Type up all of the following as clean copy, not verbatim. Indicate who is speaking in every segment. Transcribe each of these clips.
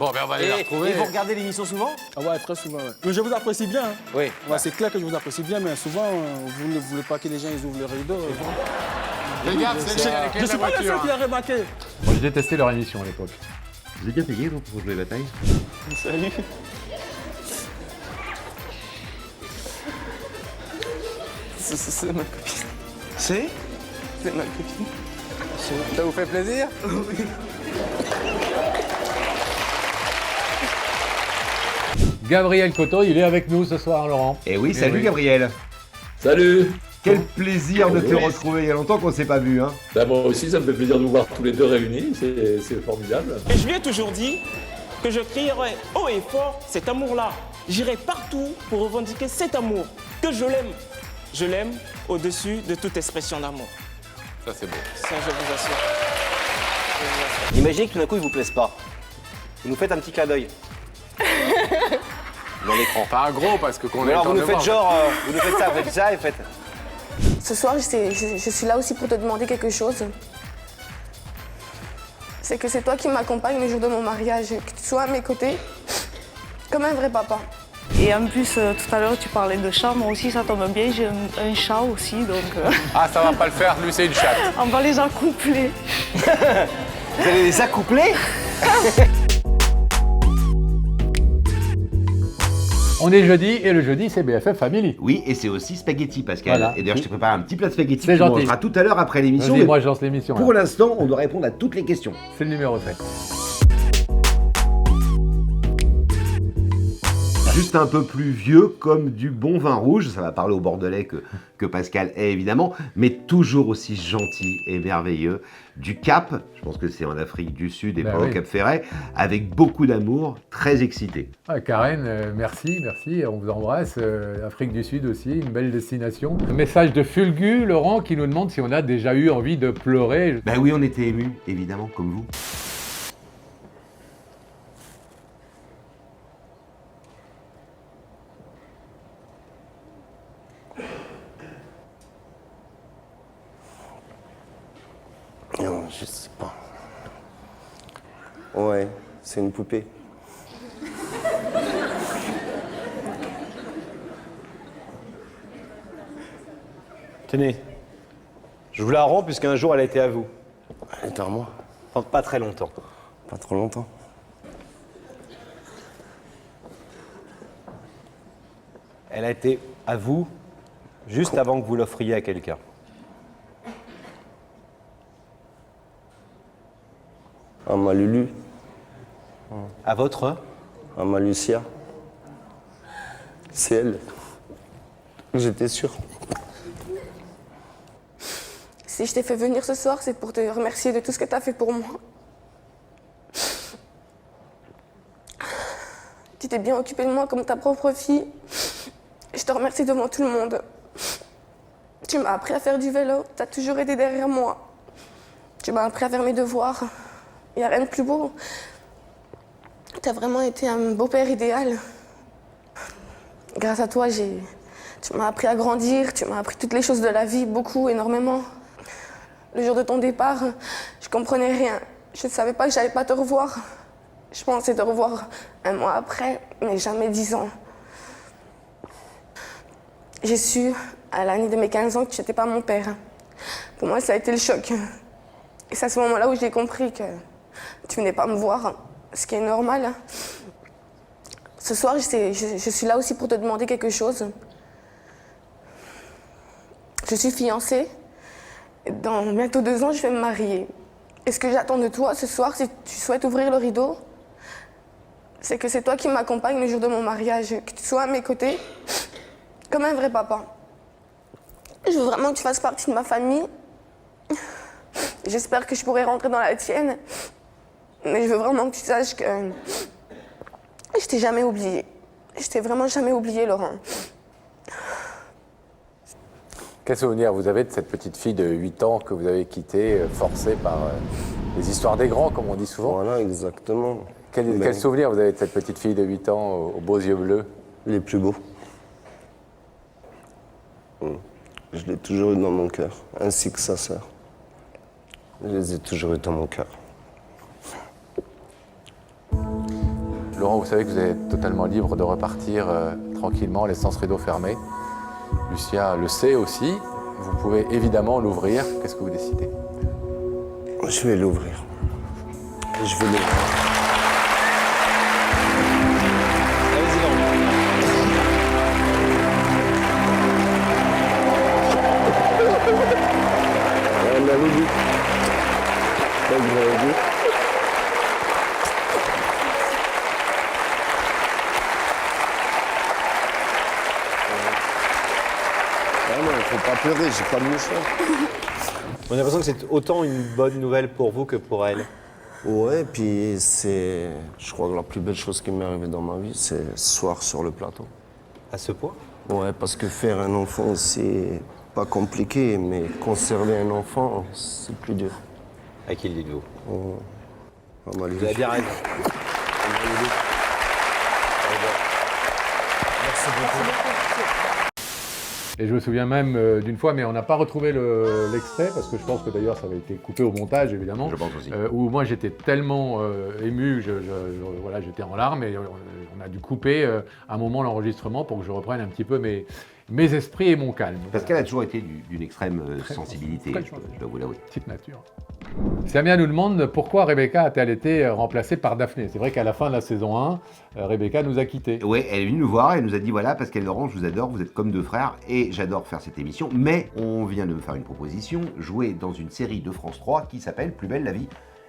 Speaker 1: Bon, ben on va aller la retrouver.
Speaker 2: Et vous regardez l'émission souvent?
Speaker 3: Ah ouais, très souvent, ouais. Mais je vous apprécie bien. Hein.
Speaker 2: Oui.
Speaker 3: Ouais, c'est clair que je vous apprécie bien, mais souvent, vous ne voulez pas que les gens ils ouvrent le rideau.
Speaker 1: Regarde, c'est lui avec
Speaker 3: Je suis pas le seul qui l'a remarqué.
Speaker 4: Moi, j'ai détesté leur émission à l'époque.
Speaker 5: Vous êtes bien payé, vous, pour jouer bataille?
Speaker 3: Salut.
Speaker 6: C'est ma copine.
Speaker 2: C'est?
Speaker 6: C'est ma copine.
Speaker 1: Ça vous fait plaisir?
Speaker 6: Oui.
Speaker 4: Gabriel Coteau, il est avec nous ce soir, Laurent.
Speaker 5: Eh oui, salut
Speaker 4: oui.
Speaker 5: Gabriel.
Speaker 7: Salut.
Speaker 5: Quel plaisir de te retrouver. Il y a longtemps qu'on ne s'est pas vu, hein.
Speaker 7: Ben, moi aussi, ça me fait plaisir de vous voir tous les deux réunis, c'est formidable.
Speaker 8: Et je lui ai toujours dit que je crierai haut et fort cet amour-là. J'irai partout pour revendiquer cet amour, que je l'aime. Je l'aime au-dessus de toute expression d'amour.
Speaker 1: Ça, c'est beau.
Speaker 8: Ça, je vous assure.
Speaker 2: Imaginez que tout d'un coup, ils vous plaisent pas. Vous nous faites un petit clin d'œil. Dans l'écran.
Speaker 1: Pas un gros, parce que qu'on est
Speaker 2: Alors
Speaker 1: temps
Speaker 2: vous nous
Speaker 1: de
Speaker 2: faites
Speaker 1: voir.
Speaker 2: genre, vous nous faites ça, vous faites ça et faites.
Speaker 9: Ce soir, je suis là aussi pour te demander quelque chose. C'est que c'est toi qui m'accompagne le jour de mon mariage, que tu sois à mes côtés, comme un vrai papa.
Speaker 10: Et en plus, tout à l'heure, tu parlais de chat. Moi aussi, ça tombe bien. J'ai un chat aussi, donc
Speaker 1: Ah, ça va pas le faire, lui, c'est une chatte.
Speaker 10: on va les accoupler.
Speaker 2: Vous allez les accoupler?
Speaker 4: On est jeudi et le jeudi, c'est BFF Family.
Speaker 5: Oui, et c'est aussi spaghetti, Pascal.
Speaker 4: Voilà.
Speaker 5: Et d'ailleurs, je t'ai préparé un petit plat de spaghetti
Speaker 4: C'est
Speaker 5: que tu
Speaker 4: gentil.
Speaker 5: mangeras tout à l'heure après l'émission.
Speaker 4: Vas-y,
Speaker 5: mais
Speaker 4: moi, je lance l'émission.
Speaker 5: Pour
Speaker 4: là.
Speaker 5: l'instant, on doit répondre à toutes les questions.
Speaker 4: C'est le numéro 7.
Speaker 5: Juste un peu plus vieux, comme du bon vin rouge. Ça va parler au Bordelais que Pascal est évidemment, mais toujours aussi gentil et merveilleux. Du Cap, je pense que c'est en Afrique du Sud et
Speaker 4: Ben
Speaker 5: pas au
Speaker 4: oui.
Speaker 5: Cap Ferret, avec beaucoup d'amour, très excité.
Speaker 4: Ah, Karen, merci, on vous embrasse. Afrique du Sud aussi, une belle destination. Un message de Fulgu, Laurent, qui nous demande si on a déjà eu envie de pleurer.
Speaker 5: Ben oui, on était émus, évidemment, comme vous.
Speaker 6: Non, je sais pas. Ouais, c'est une poupée.
Speaker 2: Tenez, je vous la rends puisqu'un jour elle a été à vous.
Speaker 6: Elle est à moi.
Speaker 2: Pas très longtemps.
Speaker 6: Pas trop longtemps.
Speaker 2: Elle a été à vous juste avant que vous l'offriez à quelqu'un.
Speaker 6: À ma Lulu,
Speaker 2: À votre?
Speaker 6: à ma Lucia. C'est elle. J'étais sûr.
Speaker 9: Si je t'ai fait venir ce soir, c'est pour te remercier de tout ce que tu as fait pour moi. Tu t'es bien occupée de moi comme ta propre fille. Je te remercie devant tout le monde. Tu m'as appris à faire du vélo, tu as toujours été derrière moi. Tu m'as appris à faire mes devoirs. Il n'y a rien de plus beau. Tu as vraiment été un beau-père idéal. Grâce à toi, tu m'as appris à grandir, tu m'as appris toutes les choses de la vie, beaucoup, énormément. Le jour de ton départ, je comprenais rien. Je ne savais pas que j'allais pas te revoir. Je pensais te revoir un mois après, mais jamais 10 ans. J'ai su, à l'année de mes 15 ans, que tu n'étais pas mon père. Pour moi, ça a été le choc. Et c'est à ce moment-là où j'ai compris que tu venais pas me voir, ce qui est normal. Ce soir, je suis là aussi pour te demander quelque chose. Je suis fiancée. Dans bientôt 2 ans, je vais me marier. Et ce que j'attends de toi ce soir, si tu souhaites ouvrir le rideau, c'est que c'est toi qui m'accompagne le jour de mon mariage, que tu sois à mes côtés, comme un vrai papa. Je veux vraiment que tu fasses partie de ma famille. J'espère que je pourrai rentrer dans la tienne. Mais je veux vraiment que tu saches que je t'ai jamais oublié. Je t'ai vraiment jamais oublié, Laurent.
Speaker 1: Quel souvenir vous avez de cette petite fille de 8 ans que vous avez quittée, forcée par les histoires des grands, comme on dit souvent?
Speaker 6: Voilà, exactement.
Speaker 1: Quel souvenir vous avez de cette petite fille de 8 ans aux beaux yeux bleus?
Speaker 6: Les plus beaux. Je l'ai toujours eu dans mon cœur, ainsi que sa sœur. Je les ai toujours eu dans mon cœur.
Speaker 1: Laurent, vous savez que vous êtes totalement libre de repartir tranquillement, laissant ce rideau fermé. Lucia le sait aussi. Vous pouvez évidemment l'ouvrir. Qu'est-ce que vous décidez?
Speaker 6: Je vais l'ouvrir. Je vais l'ouvrir.
Speaker 2: Allez-y, Laurent.
Speaker 6: On avait dit. Comme vous avez dit. Ah non, il ne faut pas pleurer, j'ai pas de mouchoir.
Speaker 2: On a l'impression que c'est autant une bonne nouvelle pour vous que pour elle.
Speaker 6: Ouais, puis c'est. Je crois que la plus belle chose qui m'est arrivée dans ma vie, c'est ce soir sur le plateau.
Speaker 2: À ce point?
Speaker 6: Ouais, parce que faire un enfant, c'est pas compliqué, mais conserver un enfant, c'est plus dur.
Speaker 2: À qui le dites-vous?
Speaker 6: À ma
Speaker 2: Vous avez bien raison.
Speaker 4: Et je me souviens même d'une fois, mais on n'a pas retrouvé l'extrait, parce que je pense que d'ailleurs ça avait été coupé au montage, évidemment.
Speaker 5: Je pense aussi.
Speaker 4: Où moi j'étais tellement ému, voilà, j'étais en larmes, et on a dûu couper un moment l'enregistrement pour que je reprenne un petit peu mes esprits et mon calme.
Speaker 5: Pascal a toujours été d'une extrême sensibilité,
Speaker 4: très
Speaker 5: je dois vous l'avouer.
Speaker 4: Petite nature. Samia nous demande pourquoi Rebecca a-t-elle été remplacée par Daphné. C'est vrai qu'à la fin de la saison 1, Rebecca nous a quittés.
Speaker 5: Ouais, elle est venue nous voir, elle nous a dit voilà, Pascal et Laurent, je vous adore, vous êtes comme deux frères et j'adore faire cette émission, mais on vient de me faire une proposition, jouer dans une série de France 3 qui s'appelle Plus belle la vie.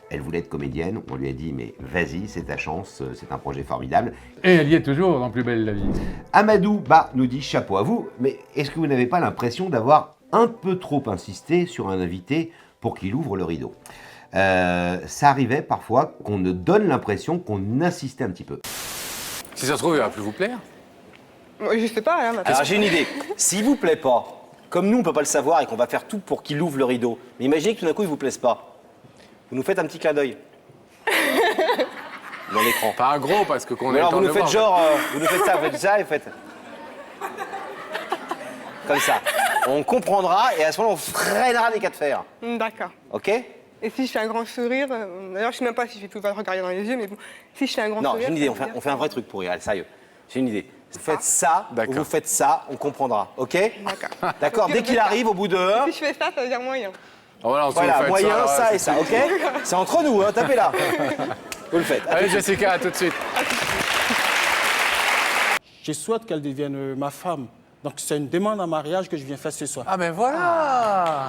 Speaker 5: Elle voulait être comédienne, on lui a dit mais vas-y, c'est ta chance, c'est un projet formidable.
Speaker 4: Et elle y est toujours dans Plus belle la vie.
Speaker 5: Amadou nous dit chapeau à vous, mais est-ce que vous n'avez pas l'impression d'avoir un peu trop insisté sur un invité pour qu'il ouvre le rideau? Ça arrivait parfois qu'on ne donne l'impression qu'on insistait un petit peu.
Speaker 1: Si ça se trouve, il va plus vous plaire.
Speaker 10: Je sais pas, hein,
Speaker 2: Alors j'ai une idée. S'il vous plaît pas, comme nous on peut pas le savoir et qu'on va faire tout pour qu'il ouvre le rideau, mais imaginez que tout d'un coup il vous plaise pas. Vous nous faites un petit clin d'œil. Dans l'écran.
Speaker 1: Pas un gros, parce que qu'on
Speaker 2: Mais
Speaker 1: ait le
Speaker 2: alors
Speaker 1: temps
Speaker 2: vous
Speaker 1: de
Speaker 2: nous
Speaker 1: le
Speaker 2: faites
Speaker 1: voir.
Speaker 2: genre, vous nous faites ça et vous faites. Comme ça. On comprendra et à ce moment-là on freinera les cas de fer.
Speaker 10: D'accord.
Speaker 2: Ok?
Speaker 10: Et si je fais un grand sourire, d'ailleurs je sais même pas si je vais pouvoir regarder dans les yeux, mais bon, si je fais un grand
Speaker 2: Non,
Speaker 10: sourire...
Speaker 2: j'ai une idée,
Speaker 10: ça veut
Speaker 2: on fait un vrai truc pour Réal, sérieux. J'ai une idée. Vous faites
Speaker 10: Ah.
Speaker 2: ça, ou
Speaker 1: D'accord.
Speaker 2: vous faites ça, on comprendra, ok?
Speaker 10: D'accord.
Speaker 2: D'accord, dès qu'il arrive, au bout de...
Speaker 10: Si je fais ça, ça veut dire moyen.
Speaker 1: Oh, voilà, si vous
Speaker 2: Voilà,
Speaker 1: faites
Speaker 2: moyen, ça
Speaker 1: ouais,
Speaker 2: et ça, ok? C'est entre nous, hein, tapez là. Vous le faites.
Speaker 1: Allez, Jessica, à tout de suite.
Speaker 3: Je souhaite qu'elle devienne ma femme. Donc c'est une demande en mariage que je viens faire ce soir.
Speaker 1: Ah, ben voilà.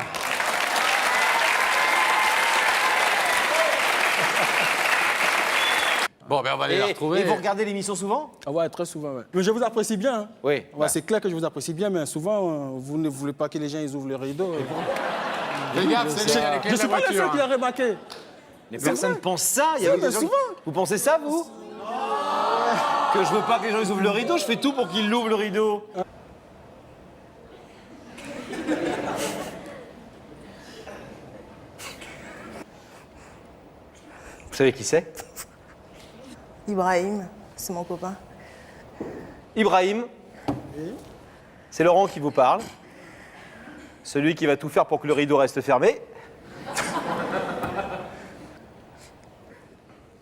Speaker 1: Bon, ben on va aller la retrouver.
Speaker 2: Et vous regardez l'émission souvent?
Speaker 3: Ah ouais, très souvent, ouais. Mais je vous apprécie bien. Hein.
Speaker 2: Oui.
Speaker 3: Ouais, c'est clair que je vous apprécie bien, mais souvent, vous ne voulez pas que les gens ils ouvrent le rideau.
Speaker 1: Fais gaffe, c'est lui, il y a les clés
Speaker 3: Je
Speaker 1: de
Speaker 3: suis
Speaker 1: la
Speaker 3: pas le seul
Speaker 1: voiture.
Speaker 3: qui l'a remarqué.
Speaker 2: Les personnes pensent ça, il y
Speaker 3: Si,
Speaker 2: a
Speaker 3: mais
Speaker 2: des gens-
Speaker 3: souvent.
Speaker 2: Vous pensez ça, vous? Que je veux pas que les gens ils ouvrent le rideau, je fais tout pour qu'ils l'ouvrent le rideau. Vous savez qui c'est?
Speaker 10: Ibrahim, c'est mon copain.
Speaker 2: Ibrahim, c'est Laurent qui vous parle. Celui qui va tout faire pour que le rideau reste fermé.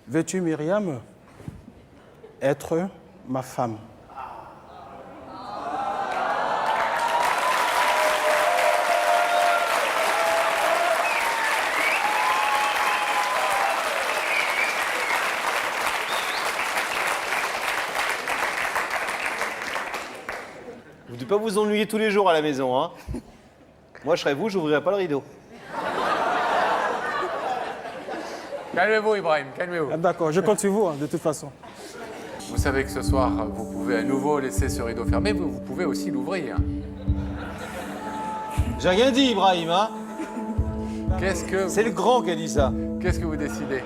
Speaker 3: Veux-tu, Myriam, être ma femme?
Speaker 2: Vous ne devez pas vous ennuyer tous les jours à la maison, hein. Moi, je serais vous, j'ouvrirais pas le rideau.
Speaker 1: Calmez-vous, Ibrahim, calmez-vous.
Speaker 3: Ah, d'accord, je compte sur vous, hein, de toute façon.
Speaker 1: Vous savez que ce soir, vous pouvez à nouveau laisser ce rideau fermé, vous pouvez aussi l'ouvrir.
Speaker 2: J'ai rien dit, Ibrahim, hein.
Speaker 1: C'est
Speaker 2: le grand qui a dit ça.
Speaker 1: Qu'est-ce que vous décidez?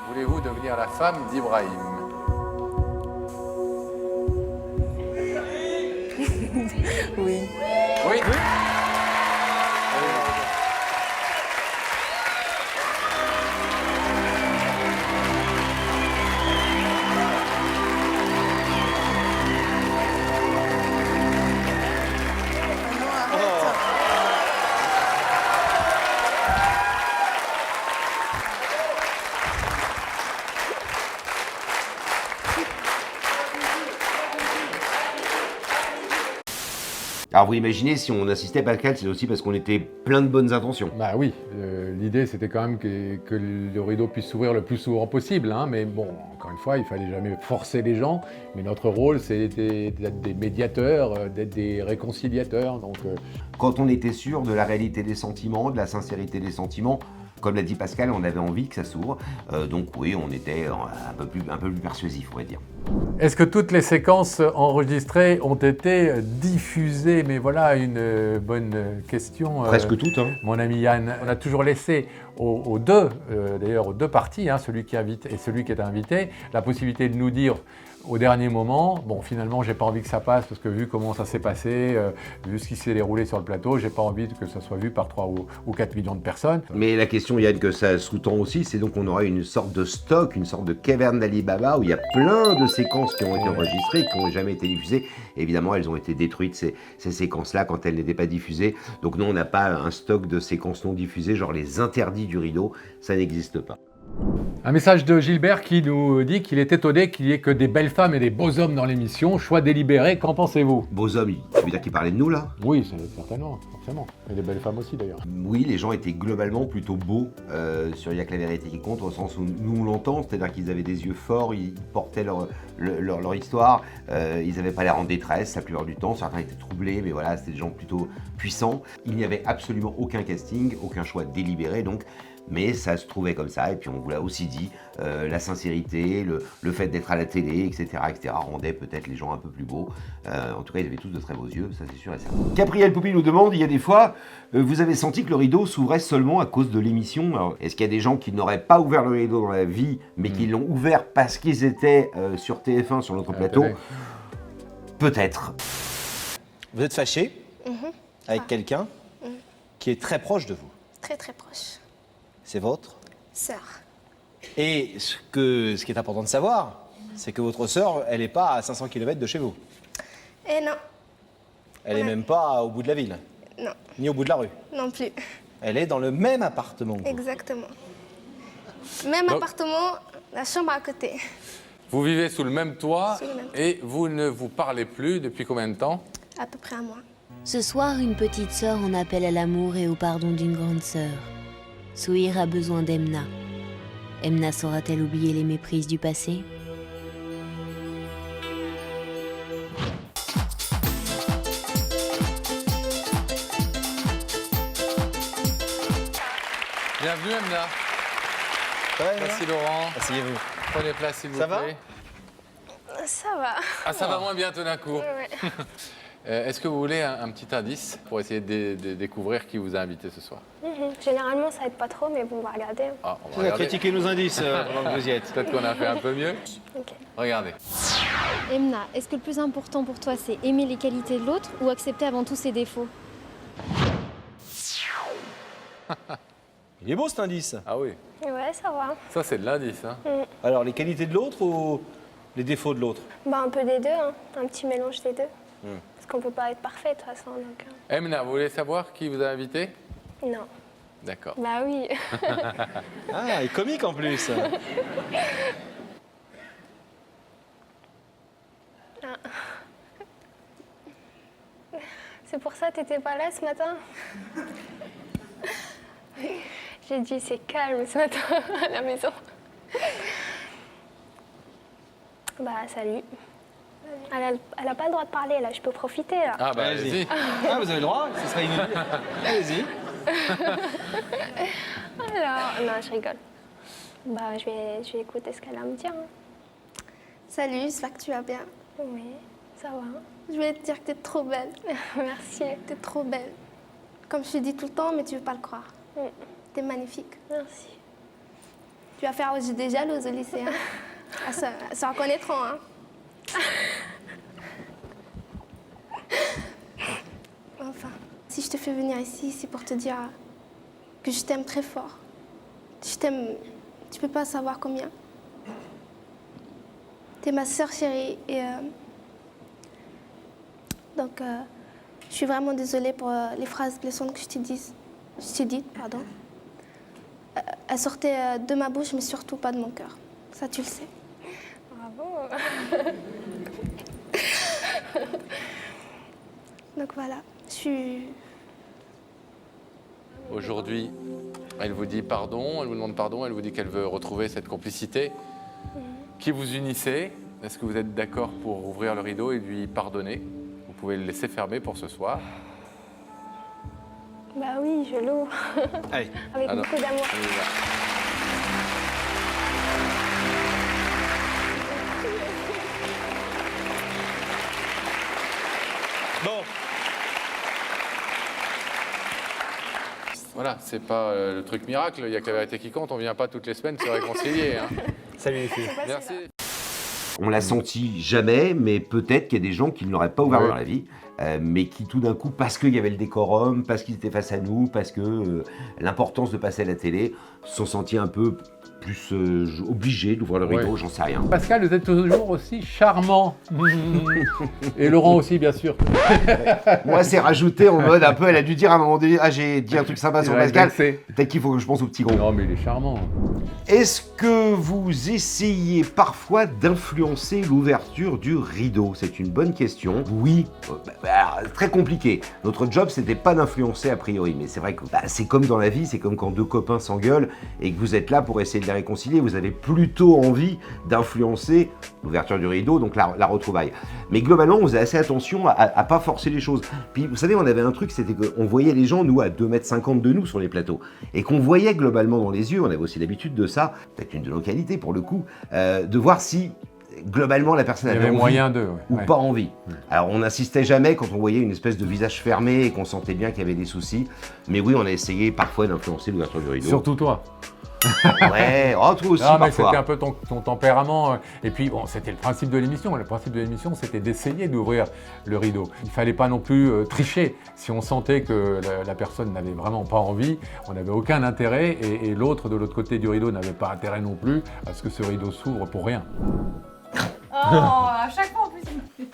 Speaker 1: Voulez-vous devenir la femme d'Ibrahim?
Speaker 10: Oui.
Speaker 1: Oui.
Speaker 5: Alors vous imaginez, si on insistait, Pascal, c'est aussi parce qu'on était plein de bonnes intentions.
Speaker 4: Bah oui, l'idée c'était quand même que le rideau puisse s'ouvrir le plus souvent possible, hein, mais bon, encore une fois, il fallait jamais forcer les gens, mais notre rôle c'était d'être des médiateurs, d'être des réconciliateurs, donc...
Speaker 5: Quand on était sûr de la réalité des sentiments, de la sincérité des sentiments, comme l'a dit Pascal, on avait envie que ça s'ouvre, donc oui, on était un peu plus persuasif, on va dire.
Speaker 4: Est-ce que toutes les séquences enregistrées ont été diffusées? Mais voilà une bonne question.
Speaker 5: Presque toutes, hein.
Speaker 4: Mon ami Yann, on a toujours laissé aux deux, d'ailleurs aux deux parties, hein, celui qui invite et celui qui est invité, la possibilité de nous dire au dernier moment, bon finalement j'ai pas envie que ça passe parce que vu comment ça s'est passé, vu ce qui s'est déroulé sur le plateau, j'ai pas envie que ça soit vu par 3 ou 4 millions de personnes.
Speaker 5: Mais la question, Yann, que ça sous-tend aussi, c'est donc qu'on aura une sorte de stock, une sorte de caverne d'Ali Baba où il y a plein de séquences qui ont été enregistrées, qui n'ont jamais été diffusées. Évidemment, elles ont été détruites, ces séquences-là, quand elles n'étaient pas diffusées. Donc nous, on n'a pas un stock de séquences non diffusées, genre les interdits du rideau, ça n'existe pas.
Speaker 4: Un message de Gilbert qui nous dit qu'il est étonné qu'il n'y ait que des belles femmes et des beaux hommes dans l'émission. Choix délibéré, qu'en pensez-vous?
Speaker 5: Beaux hommes, ça veut dire qu'il parlait de nous, là?
Speaker 4: Oui, certainement, forcément. Et des belles femmes aussi, d'ailleurs.
Speaker 5: Oui, les gens étaient globalement plutôt beaux sur Il y a que la vérité qui compte, au sens où nous on l'entend, c'est-à-dire qu'ils avaient des yeux forts, ils portaient leur histoire, ils n'avaient pas l'air en détresse la plupart du temps, certains étaient troublés, mais voilà, c'était des gens plutôt puissants. Il n'y avait absolument aucun casting, aucun choix délibéré, donc, mais ça se trouvait comme ça, et puis on vous l'a aussi dit, la sincérité, le fait d'être à la télé, etc., rendait peut-être les gens un peu plus beaux. En tout cas, ils avaient tous de très beaux yeux, ça c'est sûr et certain. Gabriel Poupy nous demande, il y a des fois, vous avez senti que le rideau s'ouvrait seulement à cause de l'émission. Alors, est-ce qu'il y a des gens qui n'auraient pas ouvert le rideau dans la vie, mais qui l'ont ouvert parce qu'ils étaient sur TF1, sur notre plateau? Peut-être.
Speaker 2: Vous êtes fâché avec quelqu'un qui est très proche de vous.
Speaker 9: Très très proche.
Speaker 2: C'est votre
Speaker 9: Sœur.
Speaker 2: Et ce qui est important de savoir, c'est que votre sœur, elle n'est pas à 500 km de chez vous.
Speaker 9: Et non.
Speaker 2: Elle n'est même pas au bout de la ville.
Speaker 9: Non.
Speaker 2: Ni au bout de la rue.
Speaker 9: Non plus.
Speaker 2: Elle est dans le même appartement que vous.
Speaker 9: Exactement. Même appartement, la chambre à côté.
Speaker 1: Vous vivez sous le même toit
Speaker 9: Sous le même toit.
Speaker 1: et vous ne vous parlez plus depuis combien de temps?
Speaker 9: À peu près un mois.
Speaker 11: Ce soir, une petite sœur en appelle à l'amour et au pardon d'une grande sœur. Souhir a besoin d'Emna. Emna saura-t-elle oublier les méprises du passé?
Speaker 1: Bienvenue Emna.
Speaker 2: Ça va, Emna?
Speaker 1: Merci Laurent.
Speaker 2: Asseyez-vous.
Speaker 1: Prenez place s'il vous
Speaker 2: Ça
Speaker 1: plaît.
Speaker 2: va?
Speaker 9: Ça va.
Speaker 1: Ah ça va moins bien tout d'un coup.
Speaker 9: Ouais.
Speaker 1: Est-ce que vous voulez un petit indice pour essayer de découvrir qui vous a invité ce soir?
Speaker 9: Généralement, ça aide pas trop, mais bon, on va regarder.
Speaker 1: Ah, on va
Speaker 2: Vous avez
Speaker 1: regarder.
Speaker 2: critiqué nos indices pendant que vous y êtes.
Speaker 1: Peut-être qu'on a fait un peu mieux.
Speaker 9: Ok.
Speaker 1: Regardez.
Speaker 12: Emna, est-ce que le plus important pour toi, c'est aimer les qualités de l'autre ou accepter avant tout ses défauts?
Speaker 2: Il est beau cet indice.
Speaker 1: Ah oui,
Speaker 9: Ouais, ça va.
Speaker 1: ça c'est de l'indice. Hein.
Speaker 2: Alors, les qualités de l'autre ou les défauts de l'autre?
Speaker 9: Bah, un peu des deux, hein. Un petit mélange des deux. Parce qu'on peut pas être parfait de toute façon. Donc,
Speaker 1: Emna, vous voulez savoir qui vous a invité?
Speaker 9: Non.
Speaker 1: D'accord.
Speaker 9: Bah oui.
Speaker 2: Ah, et comique en plus.
Speaker 9: C'est pour ça que t'étais pas là ce matin? J'ai dit c'est calme ce matin à la maison. Bah salut. Elle a pas le droit de parler là, je peux profiter là.
Speaker 1: Ah bah allez-y.
Speaker 2: Ah, vous avez le droit, ce serait inutile. Allez-y.
Speaker 9: Alors, non, je rigole. Bah je vais écouter ce qu'elle a à me dire. Hein. Salut, j'espère que tu vas bien. Oui, ça va. Je voulais te dire que t'es trop belle. Merci. T'es trop belle. Comme je te dis tout le temps, mais tu veux pas le croire. T'es magnifique. Merci. Tu vas faire des jalouses au lycée. Hein. Elles se reconnaîtront. Hein. Enfin, si je te fais venir ici, c'est pour te dire que je t'aime très fort. Je t'aime, tu peux pas savoir combien. T'es ma sœur chérie et donc je suis vraiment désolée pour les phrases blessantes que je t'ai dites, pardon. Elles sortaient de ma bouche, mais surtout pas de mon cœur. Ça, tu le sais. Bravo. Donc voilà, je suis...
Speaker 1: Aujourd'hui, elle vous dit pardon, elle vous demande pardon, elle vous dit qu'elle veut retrouver cette complicité qui vous unissait. Est-ce que vous êtes d'accord pour ouvrir le rideau et lui pardonner? Vous pouvez le laisser fermer pour ce soir.
Speaker 9: Bah oui, je l'ouvre.
Speaker 2: Allez.
Speaker 9: Avec
Speaker 1: Alors,
Speaker 9: beaucoup d'amour.
Speaker 1: on y va.
Speaker 2: Bon.
Speaker 1: Voilà, c'est pas le truc miracle, il n'y a que la vérité qui compte, on vient pas toutes les semaines se réconcilier. Hein.
Speaker 2: Salut les filles.
Speaker 1: Merci.
Speaker 5: On l'a senti jamais, mais peut-être qu'il y a des gens qui ne l'auraient pas ouvert dans la vie, mais qui tout d'un coup, parce qu'il y avait le décorum, parce qu'ils étaient face à nous, parce que l'importance de passer à la télé, se sont sentis un peu plus obligés d'ouvrir le rideau, j'en sais rien.
Speaker 4: Pascal, vous êtes toujours aussi charmant. Et Laurent aussi, bien sûr.
Speaker 5: Moi, c'est rajouté en mode un peu, elle a dû dire à un moment donné, ah, j'ai dit un truc sympa sur Pascal, peut-être qu'il faut que je pense au petit gros.
Speaker 4: Non, mais il est charmant.
Speaker 5: Est-ce que vous essayez parfois d'influencer l'ouverture du rideau? C'est une bonne question. Oui, très compliqué. Notre job, c'était pas d'influencer a priori, mais c'est vrai que c'est comme dans la vie, c'est comme quand deux copains s'engueulent et que vous êtes là pour essayer de les réconcilier. Vous avez plutôt envie d'influencer l'ouverture du rideau, donc la retrouvaille. Mais globalement, on faisait assez attention à pas forcer les choses. Puis, vous savez, on avait un truc, c'était qu'on voyait les gens, nous, à 2,50 m de nous sur les plateaux, et qu'on voyait globalement dans les yeux, on avait aussi l'habitude de ça, peut-être une de nos qualités pour le coup, de voir si globalement la personne avait envie
Speaker 4: moyen
Speaker 5: ou pas envie. Alors on n'insistait jamais quand on voyait une espèce de visage fermé et qu'on sentait bien qu'il y avait des soucis, mais oui, on a essayé parfois d'influencer l'ouverture du rideau.
Speaker 4: Surtout toi.
Speaker 5: Ouais, oh, toi aussi
Speaker 4: non, mais
Speaker 5: parfois.
Speaker 4: c'était un peu ton tempérament. Et puis, bon, c'était le principe de l'émission. Le principe de l'émission, c'était d'essayer d'ouvrir le rideau. Il ne fallait pas non plus tricher. Si on sentait que la personne n'avait vraiment pas envie, on n'avait aucun intérêt. Et l'autre, de l'autre côté du rideau, n'avait pas intérêt non plus à ce que ce rideau s'ouvre pour rien.
Speaker 13: Oh, à chaque fois en plus, il me fait...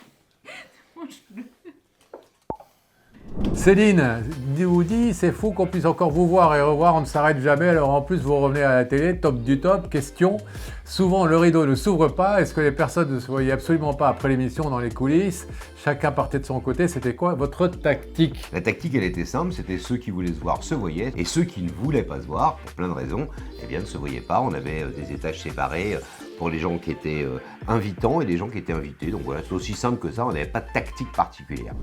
Speaker 4: Céline vous dit, c'est fou qu'on puisse encore vous voir et revoir, on ne s'arrête jamais, alors en plus vous revenez à la télé, top du top. Question, souvent le rideau ne s'ouvre pas, est-ce que les personnes ne se voyaient absolument pas après l'émission dans les coulisses? Chacun partait de son côté, c'était quoi votre tactique?
Speaker 5: La tactique, elle était simple, c'était ceux qui voulaient se voir se voyaient, et ceux qui ne voulaient pas se voir, pour plein de raisons, eh bien ne se voyaient pas. On avait des étages séparés pour les gens qui étaient invitants et les gens qui étaient invités. Donc voilà, c'est aussi simple que ça, on n'avait pas de tactique particulière.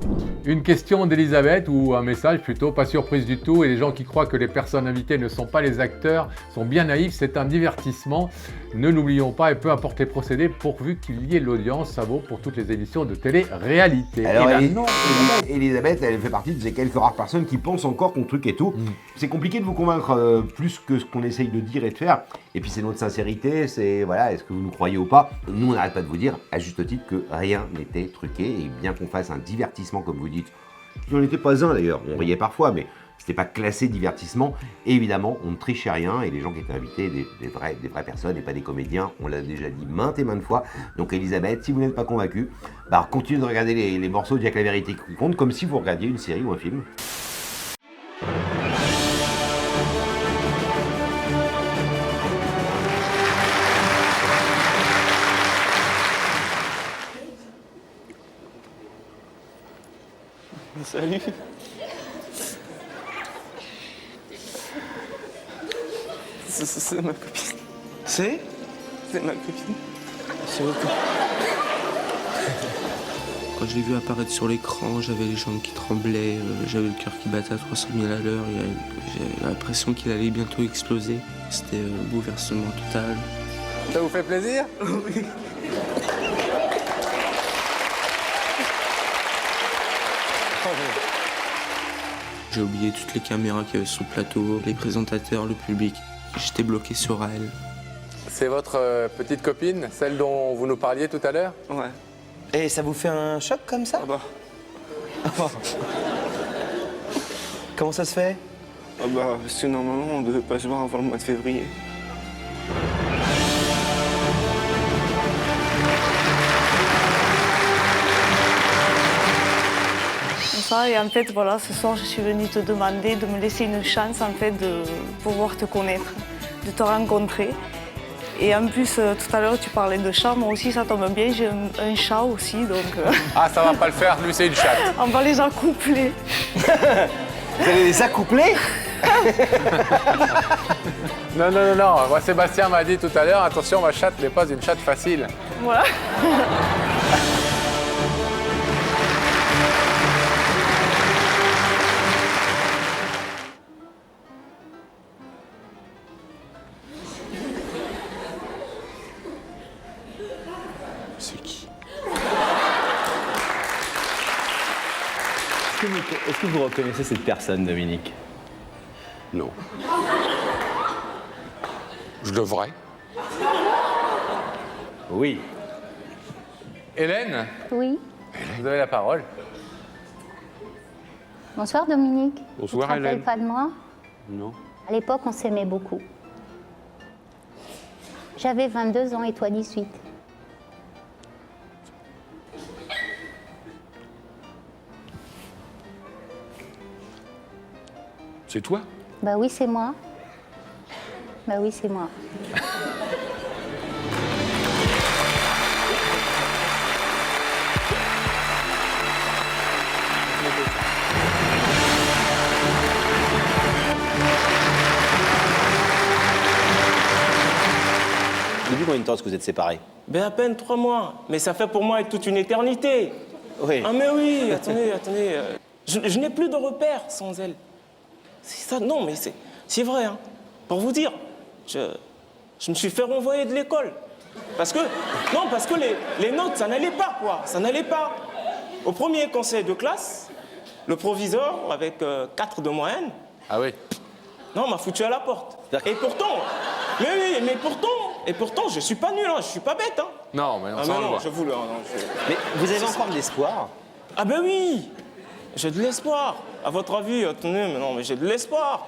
Speaker 4: Une question d'Elisabeth, ou un message plutôt, pas surprise du tout, et les gens qui croient que les personnes invitées ne sont pas les acteurs sont bien naïfs, c'est un divertissement. Ne l'oublions pas, et peu importe les procédés, pourvu qu'il y ait l'audience, ça vaut pour toutes les émissions de télé-réalité.
Speaker 5: Alors Elisabeth, elle fait partie de ces quelques rares personnes qui pensent encore qu'on truc et tout. C'est compliqué de vous convaincre plus que ce qu'on essaye de dire et de faire. Et puis c'est notre sincérité, c'est voilà, est-ce que vous nous croyez ou pas? Nous, on n'arrête pas de vous dire, à juste titre, que rien n'était truqué. Et bien qu'on fasse un divertissement, comme vous dites, qui n'en était pas un d'ailleurs, on riait parfois, mais c'était pas classé divertissement. Et évidemment, on ne trichait rien et les gens qui étaient invités, des vraies personnes et pas des comédiens, on l'a déjà dit maintes et maintes fois. Donc Elisabeth, si vous n'êtes pas convaincu, bah continuez de regarder les morceaux d'Il y a que la vérité qui compte, comme si vous regardiez une série ou un film.
Speaker 8: Salut. C'est ma copine.
Speaker 2: C'est
Speaker 8: ma copine.
Speaker 2: C'est votre copine.
Speaker 14: Quand je l'ai vu apparaître sur l'écran, j'avais les jambes qui tremblaient, j'avais le cœur qui battait à 300 000 à l'heure, j'avais l'impression qu'il allait bientôt exploser. C'était un bouleversement total.
Speaker 1: Ça vous fait plaisir?
Speaker 8: Oui.
Speaker 14: J'ai oublié toutes les caméras qu'il y avait sur le plateau, les présentateurs, le public. J'étais bloqué sur elle.
Speaker 1: C'est votre petite copine, celle dont vous nous parliez tout à l'heure?
Speaker 2: Ouais. Et ça vous fait un choc comme ça?
Speaker 8: Ah bah.
Speaker 2: Comment ça se fait?
Speaker 8: Ah bah, parce que normalement, on devait pas se voir avant le mois de février.
Speaker 10: Ça, et en fait, voilà, ce soir, je suis venue te demander de me laisser une chance, en fait, de pouvoir te connaître, de te rencontrer. Et en plus, tout à l'heure, tu parlais de chat. Moi aussi, ça tombe bien. J'ai un chat aussi, donc
Speaker 1: Ah, ça va pas le faire, lui c'est une chatte.
Speaker 10: on va les accoupler.
Speaker 2: Vous allez les accoupler?
Speaker 1: Non, non, non, non. Moi, Sébastien m'a dit tout à l'heure, attention, ma chatte n'est pas une chatte facile.
Speaker 10: Voilà.
Speaker 2: C'est qui? Est-ce que vous reconnaissez cette personne, Dominique?
Speaker 5: Non.
Speaker 1: Je devrais.
Speaker 2: Oui.
Speaker 1: Hélène,
Speaker 15: Oui.
Speaker 1: vous avez la parole.
Speaker 15: Bonsoir Dominique.
Speaker 5: Bonsoir,
Speaker 15: Tu te rappelles
Speaker 5: Hélène.
Speaker 15: pas de moi?
Speaker 5: Non.
Speaker 15: À l'époque, on s'aimait beaucoup. J'avais 22 ans et toi 18.
Speaker 5: C'est toi?
Speaker 15: Bah oui, c'est moi. Bah oui, c'est moi.
Speaker 2: Depuis combien de temps est-ce que vous êtes séparés?
Speaker 8: Ben à peine 3 mois, mais ça fait pour moi toute une éternité.
Speaker 2: Oui.
Speaker 8: Ah mais oui, attendez, attendez. Je n'ai plus de repères sans elle. C'est ça, non mais c'est vrai. Hein. Pour vous dire, je me suis fait renvoyer de l'école. Parce que les notes, ça n'allait pas, quoi. Ça n'allait pas. Au premier conseil de classe, le proviseur, avec 4 de moyenne,
Speaker 1: Ah oui.
Speaker 8: non, m'a foutu à la porte. Et pourtant, mais pourtant, je suis pas nul, hein, je suis pas bête. Hein.
Speaker 1: Non, mais on
Speaker 8: Ah
Speaker 1: s'en
Speaker 8: mais
Speaker 1: le
Speaker 8: non,
Speaker 1: voit.
Speaker 8: je vous le... non,
Speaker 2: Mais vous avez encore de l'espoir?
Speaker 8: Ah ben oui, j'ai de l'espoir. À votre avis, attendez, mais non, mais j'ai de l'espoir.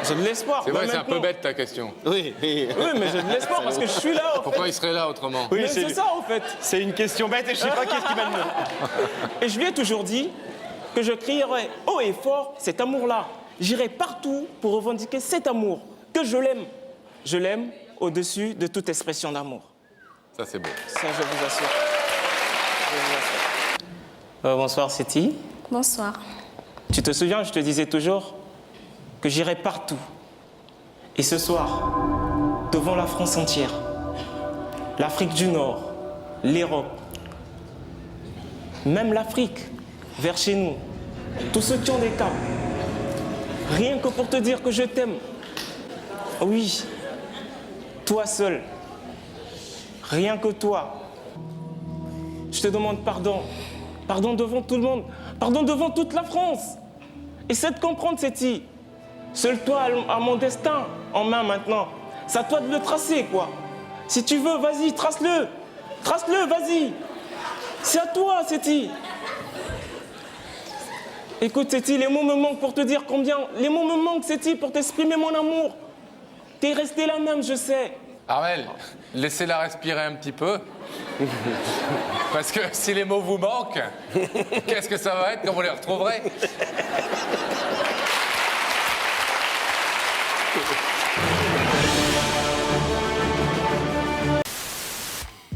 Speaker 8: J'ai de l'espoir.
Speaker 1: C'est vrai,
Speaker 8: Ben
Speaker 1: c'est un peu
Speaker 8: maintenant-
Speaker 1: bête ta question.
Speaker 2: Oui, oui.
Speaker 8: Oui, mais j'ai de l'espoir parce que je suis là.
Speaker 1: Pourquoi il serait là autrement?
Speaker 2: Oui,
Speaker 8: Mais c'est ça en fait.
Speaker 2: C'est une question bête et je sais pas qui est-ce qui va le dire.
Speaker 8: Et je lui ai toujours dit que je crierai haut et fort cet amour-là. J'irai partout pour revendiquer cet amour, que je l'aime. Je l'aime au-dessus de toute expression d'amour.
Speaker 1: Ça, c'est beau.
Speaker 8: Ça, je vous assure. Je vous assure. Bonsoir, Seti.
Speaker 9: Bonsoir.
Speaker 8: Tu te souviens, je te disais toujours que j'irai partout. Et ce soir, devant la France entière, l'Afrique du Nord, l'Europe, même l'Afrique, vers chez nous, tous ceux qui ont des câbles, rien que pour te dire que je t'aime. Oui, toi seul, rien que toi. Je te demande pardon. Pardon devant tout le monde. Pardon devant toute la France. Essaie de comprendre, Seti. Seul toi a mon destin en main maintenant. C'est à toi de le tracer, quoi. Si tu veux, vas-y, trace-le. Trace-le, vas-y. C'est à toi, Seti. Écoute, Seti, les mots me manquent pour te dire combien... Les mots me manquent, Seti, pour t'exprimer mon amour. T'es resté la même, je sais.
Speaker 1: Armel, laissez-la respirer un petit peu. Parce que si les mots vous manquent, qu'est-ce que ça va être quand vous les retrouverez?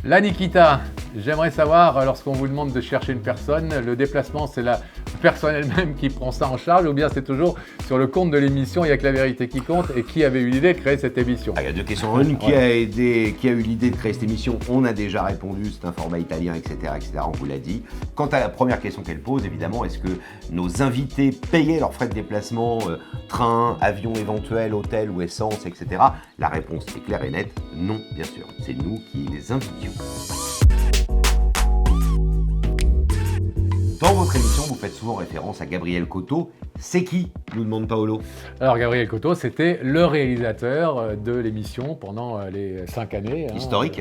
Speaker 4: La Nikita, j'aimerais savoir, lorsqu'on vous demande de chercher une personne, le déplacement, c'est la personne elle-même qui prend ça en charge, ou bien c'est toujours sur le compte de l'émission, il n'y a que la vérité qui compte, et qui avait eu l'idée de créer cette émission?
Speaker 5: Il y a deux questions. Une qui a eu l'idée de créer cette émission, on a déjà répondu, c'est un format italien, etc., on vous l'a dit. Quant à la première question qu'elle pose, évidemment, est-ce que nos invités payaient leurs frais de déplacement, train, avion éventuel, hôtel ou essence, etc. La réponse est claire et nette, non, bien sûr. C'est nous qui les invitions. Dans votre émission, vous faites souvent référence à Gabriel Coto. C'est qui, nous demande Paolo?
Speaker 4: Alors Gabriel Coto, c'était le réalisateur de l'émission pendant les 5 années.
Speaker 5: Historique.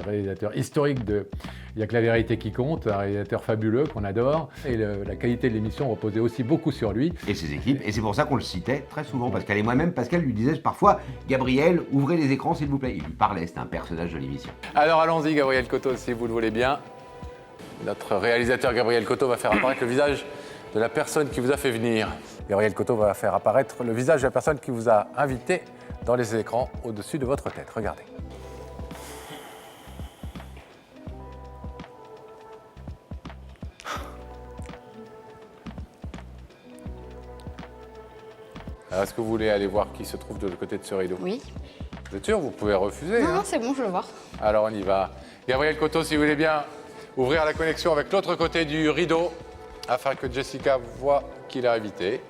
Speaker 4: Réalisateur historique de Il n'y a que la vérité qui compte, un réalisateur fabuleux qu'on adore. Et la qualité de l'émission reposait aussi beaucoup sur lui.
Speaker 5: Et ses équipes. Et c'est pour ça qu'on le citait très souvent. Pascal et moi-même, Pascal lui disait parfois « Gabriel, ouvrez les écrans s'il vous plaît ». Il lui parlait, c'était un personnage de l'émission.
Speaker 1: Alors allons-y, Gabriel Coto, si vous le voulez bien. Notre réalisateur Gabriel Coto va faire apparaître le visage de la personne qui vous a fait venir. Gabriel Coto va faire apparaître le visage de la personne qui vous a invité
Speaker 4: dans les écrans au-dessus de votre tête. Regardez.
Speaker 1: Alors, est-ce que vous voulez aller voir qui se trouve de l'autre côté de ce rideau?
Speaker 16: Oui.
Speaker 1: Vous êtes sûr? Vous pouvez refuser.
Speaker 16: Non,
Speaker 1: hein.
Speaker 16: non, c'est bon, je veux voir.
Speaker 1: Alors on y va. Gabriel Coteau, si vous voulez bien ouvrir la connexion avec l'autre côté du rideau afin que Jessica voit qui l'a invité.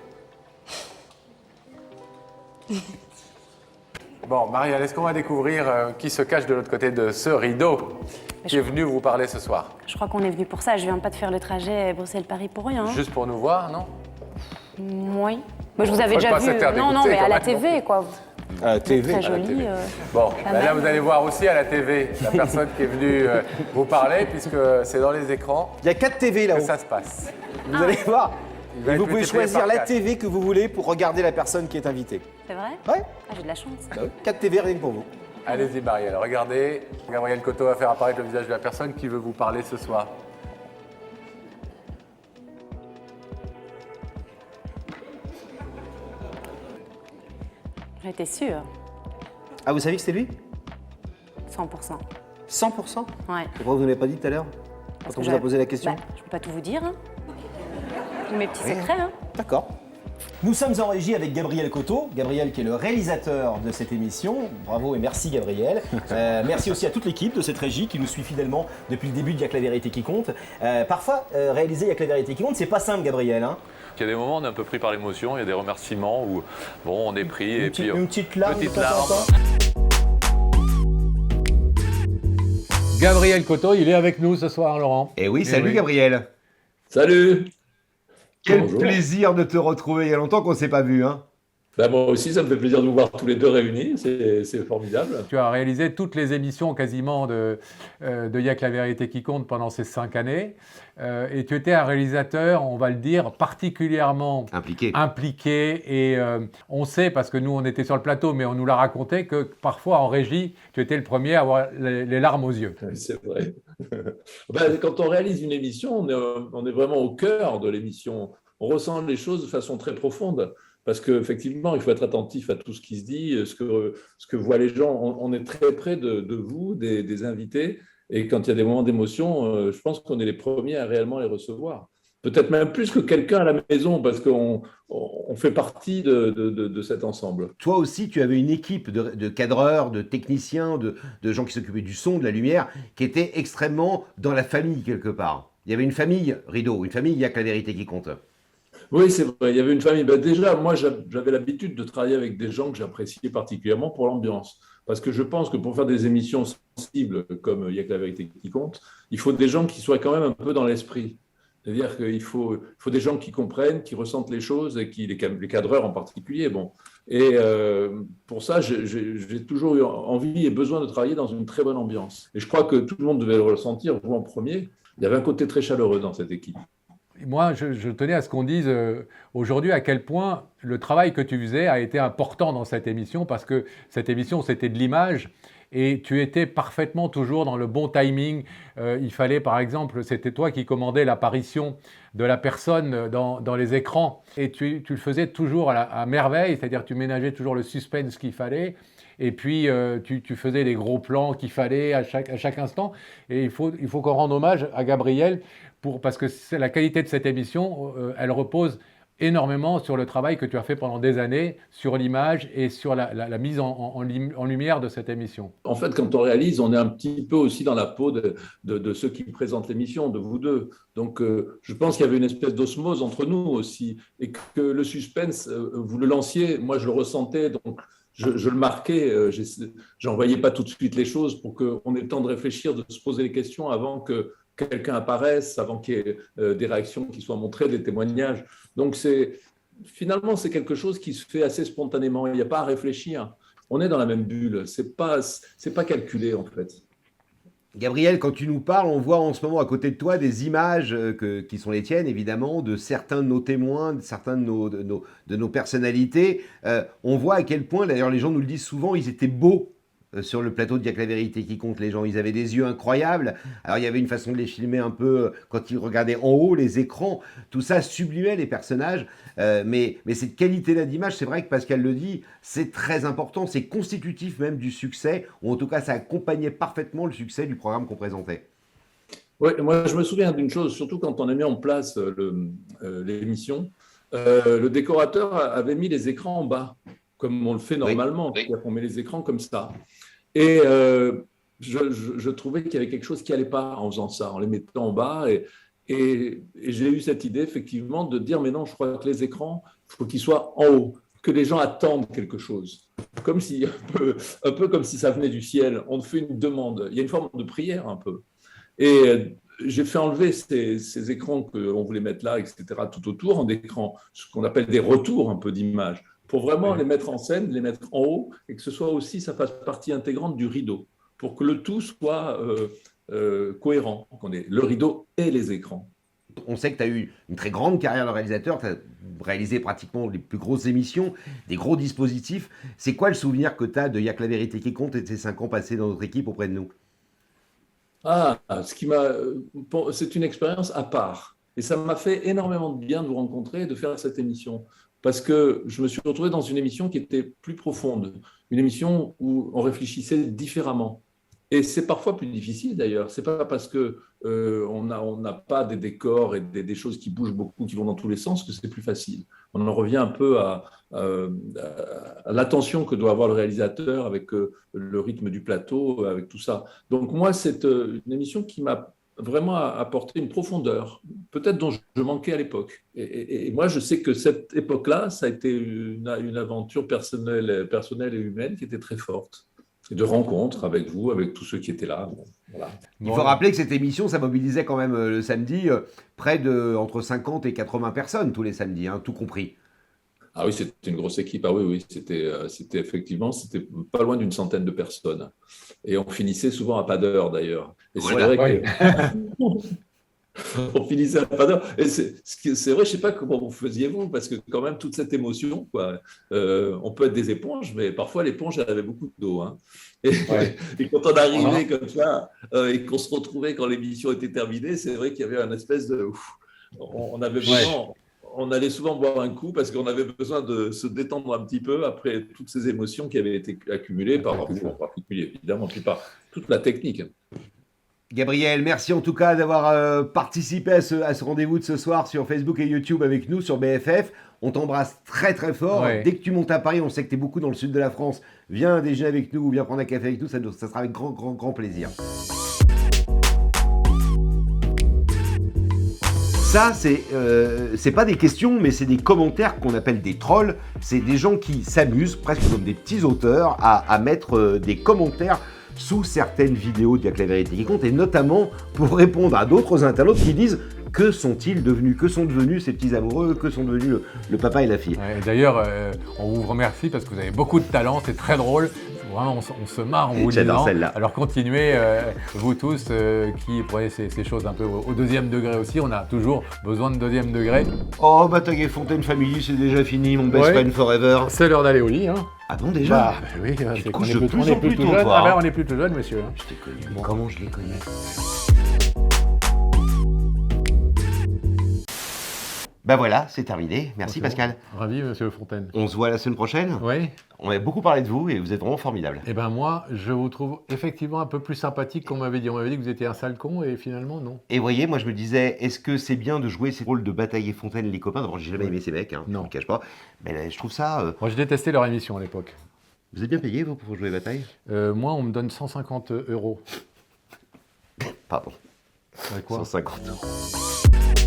Speaker 1: Bon, Marielle, est-ce qu'on va découvrir qui se cache de l'autre côté de ce rideau qui est venu vous parler ce soir?
Speaker 17: Je crois qu'on est venu pour ça. Je viens pas de faire le trajet Bruxelles-Paris pour rien.
Speaker 1: Juste pour nous voir, non?
Speaker 17: Oui. Moi, je vous avais déjà vu. Non, mais à la TV, quoi.
Speaker 2: À la TV.
Speaker 17: Très jolie.
Speaker 1: Bon, ben là, vous allez voir aussi à la TV la personne qui est venue vous parler, puisque c'est dans les écrans.
Speaker 2: Il y a 4 TV là-haut.
Speaker 1: Que ça se passe.
Speaker 2: Vous allez voir.
Speaker 1: va
Speaker 2: Et
Speaker 1: être
Speaker 2: vous pouvez
Speaker 1: multiplié
Speaker 2: choisir
Speaker 1: par
Speaker 2: la
Speaker 1: 4.
Speaker 2: TV que vous voulez pour regarder la personne qui est invitée.
Speaker 17: C'est vrai?
Speaker 2: Ouais.
Speaker 17: Ah, j'ai de la chance.
Speaker 2: 4 TV rien que pour vous.
Speaker 1: Allez-y, Marielle, regardez. Gabriel Coteau va faire apparaître le visage de la personne qui veut vous parler ce soir.
Speaker 17: J'étais sûre.
Speaker 2: Ah, vous saviez que c'était lui?
Speaker 17: 100%.
Speaker 2: 100%?
Speaker 17: Ouais.
Speaker 2: Et pourquoi vous ne l'avez pas dit tout à l'heure? Quand on vous a posé la question?
Speaker 17: Bah, je peux pas tout vous dire. Hein. J'ai mes petits
Speaker 2: Oui.
Speaker 17: secrets. Hein.
Speaker 2: D'accord. Nous sommes en régie avec Gabriel Coteau. Gabriel qui est le réalisateur de cette émission. Bravo et merci Gabriel. Merci aussi à toute l'équipe de cette régie qui nous suit fidèlement depuis le début de Y'a que la vérité qui compte. Parfois, réaliser Y'a que la vérité qui compte, c'est pas simple Gabriel. Hein.
Speaker 7: Il y a des moments où on est un peu pris par l'émotion, il y a des remerciements où bon, on est pris et puis
Speaker 2: Une petite larme
Speaker 7: petite
Speaker 2: de temps en
Speaker 7: larme.
Speaker 2: temps.
Speaker 4: Gabriel Coteau, il est avec nous ce soir, Laurent.
Speaker 5: Eh oui, salut Gabriel.
Speaker 7: Salut.
Speaker 5: Quel
Speaker 7: Bonjour.
Speaker 5: plaisir de te retrouver. Il y a longtemps qu'on ne s'est pas vu. Hein.
Speaker 7: Ben, moi aussi, ça me fait plaisir de vous voir tous les deux réunis, c'est formidable.
Speaker 4: Tu as réalisé toutes les émissions quasiment de Y'a que la vérité qui compte pendant ces 5 années. Et tu étais un réalisateur, on va le dire, particulièrement impliqué. Et on sait, parce que nous on était sur le plateau, mais on nous l'a raconté, que parfois en régie, tu étais le premier à avoir les larmes aux yeux.
Speaker 7: C'est vrai. Ben, quand on réalise une émission, on est vraiment au cœur de l'émission. On ressent les choses de façon très profonde. Parce qu'effectivement, il faut être attentif à tout ce qui se dit, ce que voient les gens. On est très près de vous, des invités. Et quand il y a des moments d'émotion, je pense qu'on est les premiers à réellement les recevoir. Peut-être même plus que quelqu'un à la maison, parce qu'on fait partie de cet ensemble.
Speaker 5: Toi aussi, tu avais une équipe de cadreurs, de techniciens, de gens qui s'occupaient du son, de la lumière, qui était extrêmement dans la famille quelque part. Il y avait une famille rideau, une famille, il n'y a que la vérité qui compte.
Speaker 7: Oui, c'est vrai, il y avait une famille. Ben déjà, moi, j'avais l'habitude de travailler avec des gens que j'appréciais particulièrement pour l'ambiance. Parce que je pense que pour faire des émissions sensibles, comme Il y a que la vérité qui compte, il faut des gens qui soient quand même un peu dans l'esprit. C'est-à-dire qu'il faut des gens qui comprennent, qui ressentent les choses, et les cadreurs en particulier. Bon. Et pour ça, j'ai toujours eu envie et besoin de travailler dans une très bonne ambiance. Et je crois que tout le monde devait le ressentir, vous en premier. Il y avait un côté très chaleureux dans cette équipe.
Speaker 4: Moi, je tenais à ce qu'on dise aujourd'hui à quel point le travail que tu faisais a été important dans cette émission, parce que cette émission, c'était de l'image et tu étais parfaitement toujours dans le bon timing. Il fallait, par exemple, c'était toi qui commandais l'apparition de la personne dans les écrans et tu le faisais toujours à merveille, c'est-à-dire tu ménageais toujours le suspense qu'il fallait. Et puis, tu faisais les gros plans qu'il fallait à chaque instant. Et il faut qu'on rende hommage à Gabriel parce que c'est la qualité de cette émission, elle repose énormément sur le travail que tu as fait pendant des années, sur l'image et sur la mise en lumière de cette émission.
Speaker 7: En fait, quand on réalise, on est un petit peu aussi dans la peau de ceux qui présentent l'émission, de vous deux. Donc, je pense qu'il y avait une espèce d'osmose entre nous aussi. Et que le suspense, vous le lanciez, moi je le ressentais, donc je le marquais, j'envoyais pas tout de suite les choses pour qu'on ait le temps de réfléchir, de se poser les questions avant que quelqu'un apparaisse, avant qu'il y ait des réactions qui soient montrées, des témoignages. Donc finalement, c'est quelque chose qui se fait assez spontanément. Il n'y a pas à réfléchir. On est dans la même bulle. C'est pas calculé en fait.
Speaker 5: Gabriel, quand tu nous parles, on voit en ce moment à côté de toi des images qui sont les tiennes, évidemment, de certains de nos témoins, de certains de nos personnalités. On voit à quel point, d'ailleurs les gens nous le disent souvent, ils étaient beaux sur le plateau de Y'a que la vérité qui compte, les gens, ils avaient des yeux incroyables. Alors il y avait une façon de les filmer un peu quand ils regardaient en haut les écrans, tout ça sublimait les personnages, mais cette qualité-là d'image, c'est vrai que Pascal le dit, c'est très important, c'est constitutif même du succès, ou en tout cas ça accompagnait parfaitement le succès du programme qu'on présentait.
Speaker 7: Oui, moi je me souviens d'une chose, surtout quand on a mis en place l'émission, le décorateur avait mis les écrans en bas, comme on le fait normalement, c'est-à-dire qu'on met les écrans comme ça. Et je trouvais qu'il y avait quelque chose qui n'allait pas en faisant ça, en les mettant en bas. Et j'ai eu cette idée, effectivement, de dire, mais non, je crois que les écrans, il faut qu'ils soient en haut, que les gens attendent quelque chose. Comme si, un peu comme si ça venait du ciel. On fait une demande. Il y a une forme de prière, un peu. Et j'ai fait enlever ces écrans qu'on voulait mettre là, etc., tout autour, en écran, ce qu'on appelle des retours un peu d'images, pour vraiment les mettre en scène, les mettre en haut, et que ce soit aussi, ça fasse partie intégrante du rideau, pour que le tout soit cohérent, qu'on ait le rideau et les écrans.
Speaker 5: On sait que tu as eu une très grande carrière de réalisateur, tu as réalisé pratiquement les plus grosses émissions, des gros dispositifs. C'est quoi le souvenir que tu as de Y'a que la vérité qui compte et de ces 5 ans passés dans notre équipe auprès de nous?
Speaker 7: C'est une expérience à part. Et ça m'a fait énormément de bien de vous rencontrer et de faire cette émission. Parce que je me suis retrouvé dans une émission qui était plus profonde, une émission où on réfléchissait différemment. Et c'est parfois plus difficile d'ailleurs. C'est pas parce que on n'a pas des décors et des choses qui bougent beaucoup, qui vont dans tous les sens, que c'est plus facile. On en revient un peu à l'attention que doit avoir le réalisateur avec le rythme du plateau, avec tout ça. Donc moi, c'est une émission qui m'a vraiment apporté une profondeur, peut-être dont je manquais à l'époque. Et moi, je sais que cette époque-là, ça a été une aventure personnelle et humaine qui était très forte. Et de rencontres avec vous, avec tous ceux qui étaient là. Voilà.
Speaker 5: Il faut rappeler que cette émission, ça mobilisait quand même le samedi près de entre 50 et 80 personnes tous les samedis, hein, tout compris.
Speaker 7: Ah oui, c'était une grosse équipe. Ah oui, c'était effectivement, c'était pas loin d'une centaine de personnes. Et on finissait souvent à pas d'heure d'ailleurs. Et
Speaker 5: voilà,
Speaker 7: c'est vrai que on finissait à pas d'heure. Et c'est vrai, je sais pas comment vous faisiez vous, parce que quand même toute cette émotion, quoi. On peut être des éponges, mais parfois l'éponge elle avait beaucoup d'eau. Hein. Et quand on arrivait comme ça et qu'on se retrouvait quand l'émission était terminée, c'est vrai qu'il y avait un espèce de, on avait besoin. On allait souvent boire un coup parce qu'on avait besoin de se détendre un petit peu après toutes ces émotions qui avaient été accumulées par vous en particulier, évidemment, puis par toute la technique.
Speaker 5: Gabriel, merci en tout cas d'avoir participé à ce rendez-vous de ce soir sur Facebook et YouTube avec nous sur BFF. On t'embrasse très très fort. Ouais. Dès que tu montes à Paris, on sait que tu es beaucoup dans le sud de la France. Viens déjeuner avec nous ou viens prendre un café avec nous, ça sera avec grand plaisir. Ça, c'est pas des questions, mais c'est des commentaires qu'on appelle des trolls. C'est des gens qui s'amusent, presque comme des petits auteurs, à mettre des commentaires sous certaines vidéos de Y'a que la vérité qui compte, et notamment pour répondre à d'autres internautes qui disent que sont-ils devenus, que sont devenus ces petits amoureux, que sont devenus le papa et la fille.
Speaker 4: Ouais, d'ailleurs, on vous remercie parce que vous avez beaucoup de talent, c'est très drôle. Vraiment, on se marre en vous disant. Celle-là. Alors continuez, vous tous qui prenez ces choses un peu au deuxième degré aussi, on a toujours besoin de deuxième degré.
Speaker 5: Oh, Bataille et Fontaine Family, c'est déjà fini, mon best friend forever.
Speaker 4: C'est l'heure d'aller au lit, hein.
Speaker 5: Ah bon, déjà?
Speaker 4: Oui,
Speaker 5: tu te couches de plus en plus tôt, toi.
Speaker 4: Ah ben, on est plus tout jeune, monsieur.
Speaker 5: Je t'ai connu, mais comment je les connais? Ben voilà, c'est terminé. Merci Pascal.
Speaker 4: Ravi, monsieur Fontaine.
Speaker 5: On se voit la semaine prochaine.
Speaker 4: Oui.
Speaker 5: On a beaucoup parlé de vous et vous êtes vraiment formidable.
Speaker 4: Eh ben moi, je vous trouve effectivement un peu plus sympathique qu'on m'avait dit. On m'avait dit que vous étiez un sale con et finalement non.
Speaker 5: Et vous voyez, moi je me disais, est-ce que c'est bien de jouer ces rôles de Bataille et Fontaine, les copains? D'abord, j'ai jamais aimé ces mecs, hein, non. Je ne cache pas. Mais là, je trouve ça...
Speaker 4: Moi, je détestais leur émission à l'époque.
Speaker 5: Vous êtes bien payé, vous, pour jouer Bataille?
Speaker 4: Moi, on me donne 150 €.
Speaker 5: Pardon.
Speaker 4: Quoi
Speaker 5: 150 €.